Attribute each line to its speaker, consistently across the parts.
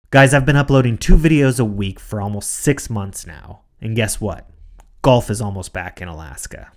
Speaker 1: Guys, I've been uploading 2 videos a week for almost 6 months now. And guess what? Golf is almost back in Alaska.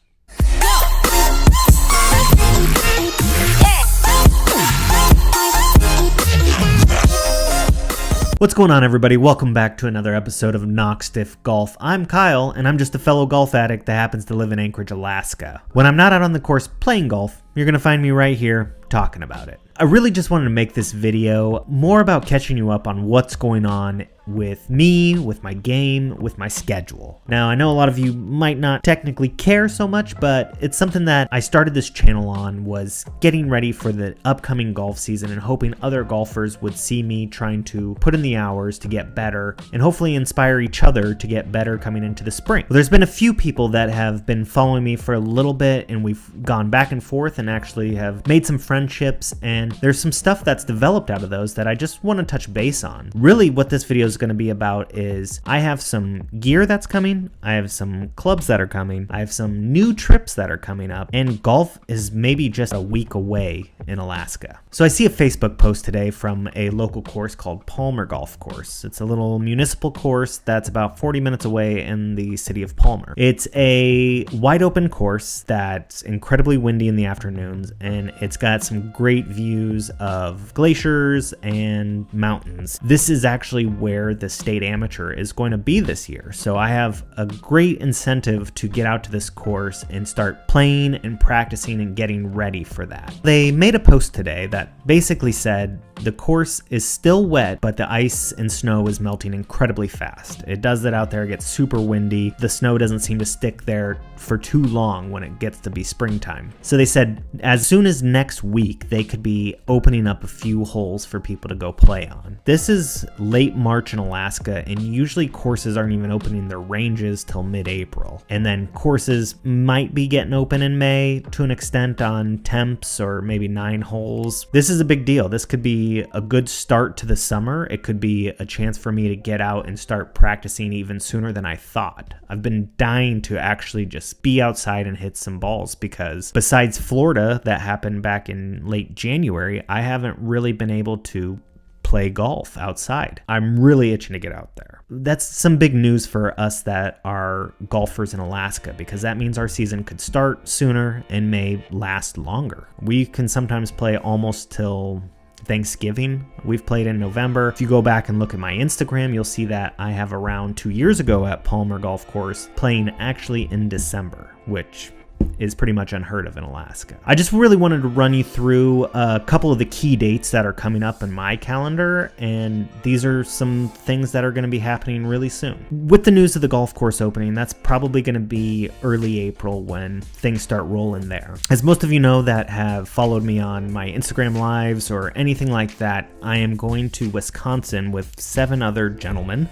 Speaker 1: What's going on, everybody? Welcome back to another episode of Knock Stiff Golf. I'm Kyle, and I'm just a fellow golf addict that happens to live in Anchorage, Alaska. When I'm not out on the course playing golf, you're going to find me right here talking about it. I really just wanted to make this video more about catching you up on what's going on with me, with my game, with my schedule. Now, I know a lot of you might not technically care so much, but it's something that I started this channel on, was getting ready for the upcoming golf season and hoping other golfers would see me trying to put in the hours to get better and hopefully inspire each other to get better coming into the spring. Well, there's been a few people that have been following me for a little bit, and we've gone back and forth and actually have made some friendships, and there's some stuff that's developed out of those that I just want to touch base on. Really, what this video is going to be about is I have some gear that's coming, I have some clubs that are coming, I have some new trips that are coming up, and golf is maybe just a week away in Alaska. So I see a Facebook post today from a local course called Palmer Golf Course. It's a little municipal course that's about 40 minutes away in the city of Palmer. It's a wide open course that's incredibly windy in the afternoons, and it's got some great views of glaciers and mountains. This is actually where the state amateur is going to be this year, so I have a great incentive to get out to this course and start playing and practicing and getting ready for that. They made a post today that basically said the course is still wet, but the ice and snow is melting incredibly fast. It does that out there, it gets super windy. The snow doesn't seem to stick there for too long when it gets to be springtime. So they said as soon as next week, they could be opening up a few holes for people to go play on. This is late March in Alaska, and usually courses aren't even opening their ranges till mid-April. And then courses might be getting open in May to an extent on temps or maybe 9 holes. This is a big deal. This could be a good start to the summer. It could be a chance for me to get out and start practicing even sooner than I thought. I've been dying to actually just be outside and hit some balls, because besides Florida that happened back in late January, I haven't really been able to play golf outside. I'm really itching to get out there. That's some big news for us that are golfers in Alaska, because that means our season could start sooner and may last longer. We can sometimes play almost till Thanksgiving. We've played in November. If you go back and look at my Instagram, you'll see that I have around 2 years ago at Palmer Golf Course playing actually in December, which is pretty much unheard of in Alaska. I just really wanted to run you through a couple of the key dates that are coming up in my calendar, and these are some things that are going to be happening really soon. With the news of the golf course opening, that's probably going to be early April when things start rolling there. As most of you know that have followed me on my Instagram lives or anything like that, I am going to Wisconsin with 7 other gentlemen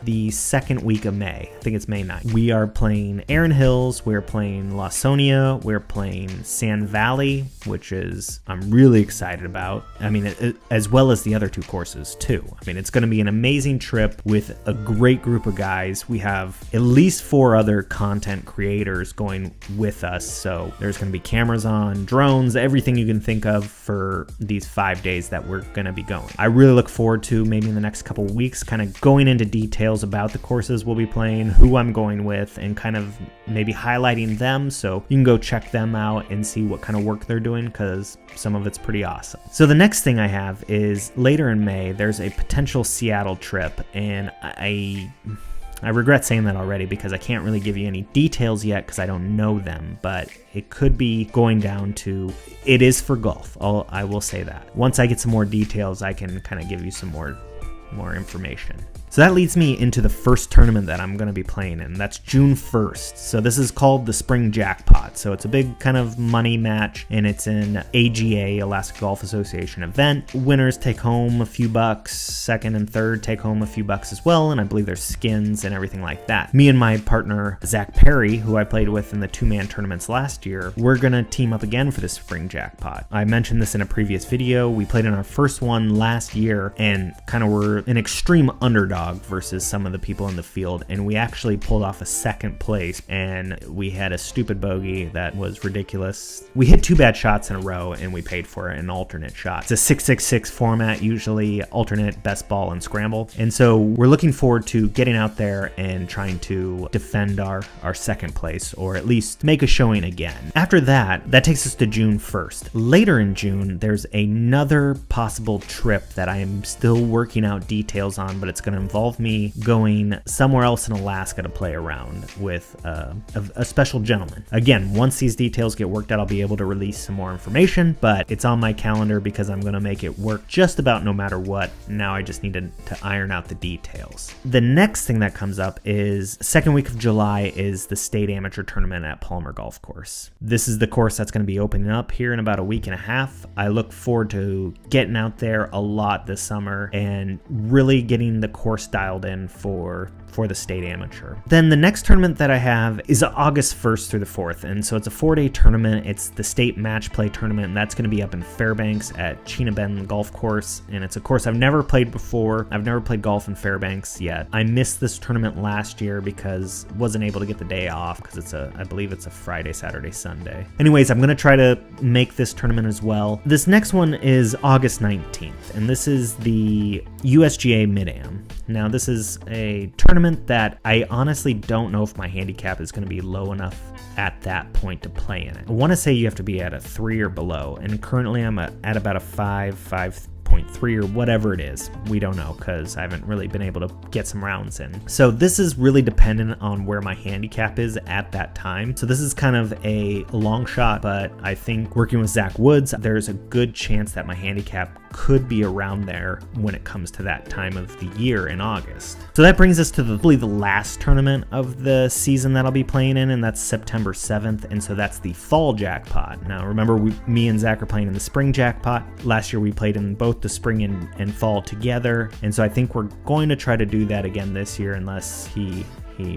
Speaker 1: the second week of May. I think it's May 9th. We are playing Erin Hills, we're playing Lawsonia, we're playing Sand Valley, which is I'm really excited about. I mean, as well as the other 2 courses too. I mean, it's going to be an amazing trip with a great group of guys. We have at least 4 other content creators going with us, so there's going to be cameras on, drones, everything you can think of for these 5 days that we're going to be going. I really look forward to maybe in the next couple weeks kind of going into details about the courses we'll be playing, who I'm going with, and kind of maybe highlighting them, so you can go check them out and see what kind of work they're doing, because some of it's pretty awesome. So the next thing I have is later in May, there's a potential Seattle trip, and I regret saying that already because I can't really give you any details yet because I don't know them, but it could be going down to, it is for golf. I will say that. Once I get some more details, I can kind of give you some more information. So that leads me into the first tournament that I'm going to be playing in. That's June 1st. So this is called the Spring Jackpot. So it's a big kind of money match, and it's an AGA, Alaska Golf Association event. Winners take home a few bucks, second and third take home a few bucks as well, and I believe there's skins and everything like that. Me and my partner, Zach Perry, who I played with in the 2-man tournaments last year, we're going to team up again for the Spring Jackpot. I mentioned this in a previous video. We played in our first one last year and kind of were an extreme underdog versus some of the people in the field, and we actually pulled off a second place, and we had a stupid bogey that was ridiculous. We hit 2 bad shots in a row, and we paid for an alternate shot. It's a 6-6-6 format, usually alternate, best ball, and scramble, and so we're looking forward to getting out there and trying to defend our second place, or at least make a showing again. After that takes us to June 1st. Later in June, there's another possible trip that I am still working out details on, but it's going to involve me going somewhere else in Alaska to play around with a special gentleman. Again, once these details get worked out, I'll be able to release some more information, but it's on my calendar because I'm going to make it work just about no matter what. Now I just need to iron out the details. The next thing that comes up is second week of July is the state amateur tournament at Palmer Golf Course. This is the course that's going to be opening up here in about a week and a half. I look forward to getting out there a lot this summer and really getting the course dialed in for the state amateur. Then the next tournament that I have is August 1st through the 4th, and so it's a 4-day tournament. It's the state match play tournament, and that's going to be up in Fairbanks at Chena Bend Golf Course, and it's a course I've never played before. I've never played golf in Fairbanks yet. I missed this tournament last year because wasn't able to get the day off because I believe it's a Friday, Saturday, Sunday. Anyways, I'm going to try to make this tournament as well. This next one is August 19th, and this is the USGA Mid-Am. Now, this is a tournament that I honestly don't know if my handicap is going to be low enough at that point to play in it. I want to say you have to be at a 3 or below, and currently I'm at about a 5.3 or whatever it is. We don't know because I haven't really been able to get some rounds in. So this is really dependent on where my handicap is at that time. So this is kind of a long shot, but I think working with Zach Woods, there's a good chance that my handicap could be around there when it comes to that time of the year in August. So that brings us to the last tournament of the season that I'll be playing in, and that's September 7th, and so that's the fall jackpot. Now remember, me and Zach are playing in the spring jackpot. Last year we played in both the spring and fall together, and so I think we're going to try to do that again this year unless he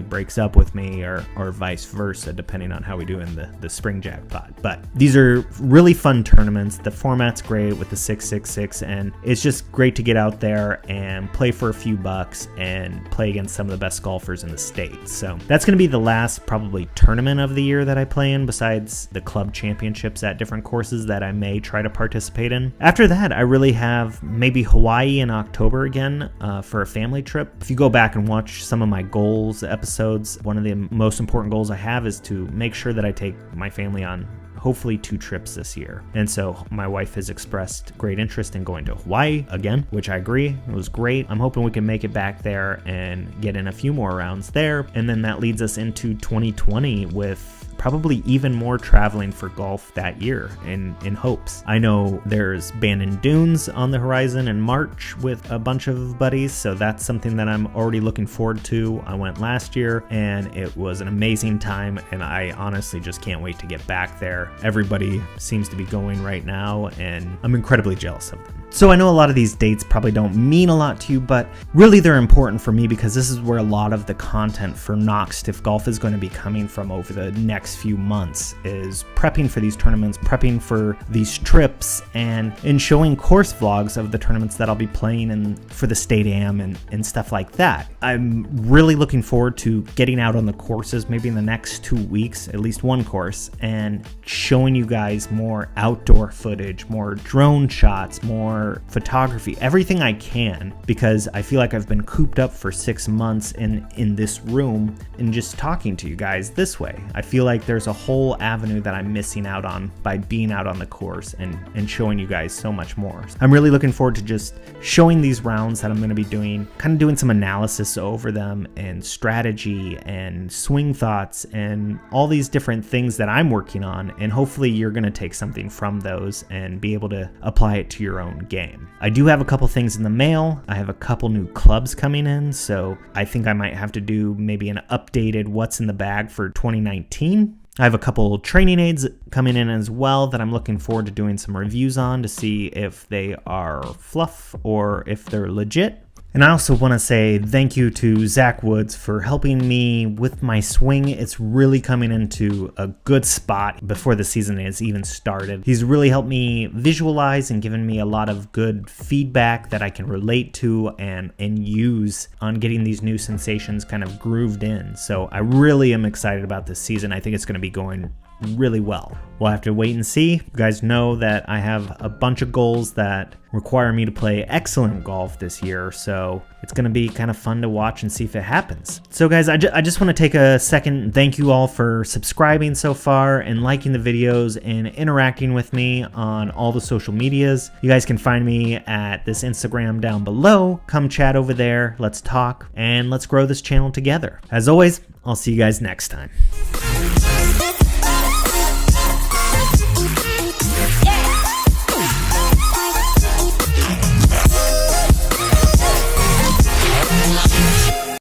Speaker 1: breaks up with me or vice versa, depending on how we do in the spring jackpot. But these are really fun tournaments. The format's great with the 6-6-6, and it's just great to get out there and play for a few bucks and play against some of the best golfers in the state. So that's going to be the last probably tournament of the year that I play in, besides the club championships at different courses that I may try to participate in. After that, I really have maybe Hawaii in October again for a family trip. If you go back and watch some of my goals episodes, one of the most important goals I have is to make sure that I take my family on hopefully 2 trips this year. And so my wife has expressed great interest in going to Hawaii again, which I agree. It was great. I'm hoping we can make it back there and get in a few more rounds there. And then that leads us into 2020 with probably even more traveling for golf that year in hopes. I know there's Bandon Dunes on the horizon in March with a bunch of buddies, so that's something that I'm already looking forward to. I went last year and it was an amazing time, and I honestly just can't wait to get back there. Everybody seems to be going right now, and I'm incredibly jealous of them. So I know a lot of these dates probably don't mean a lot to you, but really they're important for me because this is where a lot of the content for Knox Stiff Golf is going to be coming from over the next few months, is prepping for these tournaments, prepping for these trips, and showing course vlogs of the tournaments that I'll be playing in for the State Am and stuff like that. I'm really looking forward to getting out on the courses maybe in the next 2 weeks, at least one course, and showing you guys more outdoor footage, more drone shots, more photography, everything I can, because I feel like I've been cooped up for 6 months in this room and just talking to you guys this way. I feel like there's a whole avenue that I'm missing out on by being out on the course and showing you guys so much more. I'm really looking forward to just showing these rounds that I'm going to be doing, kind of doing some analysis over them and strategy and swing thoughts and all these different things that I'm working on, and hopefully you're going to take something from those and be able to apply it to your own game. I do have a couple things in the mail. I have a couple new clubs coming in, so I think I might have to do maybe an updated what's in the bag for 2019. I have a couple training aids coming in as well that I'm looking forward to doing some reviews on to see if they are fluff or if they're legit. And I also want to say thank you to Zach Woods for helping me with my swing. It's really coming into a good spot before the season has even started. He's really helped me visualize and given me a lot of good feedback that I can relate to and use on getting these new sensations kind of grooved in. So I really am excited about this season. I think it's going to be going really well. We'll have to wait and see. You guys know that I have a bunch of goals that require me to play excellent golf this year, so it's going to be kind of fun to watch and see if it happens. So guys, I just want to take a second and thank you all for subscribing so far and liking the videos and interacting with me on all the social medias. You guys can find me at this Instagram down below. Come chat over there, let's talk, and let's grow this channel together. As always, I'll see you guys next time.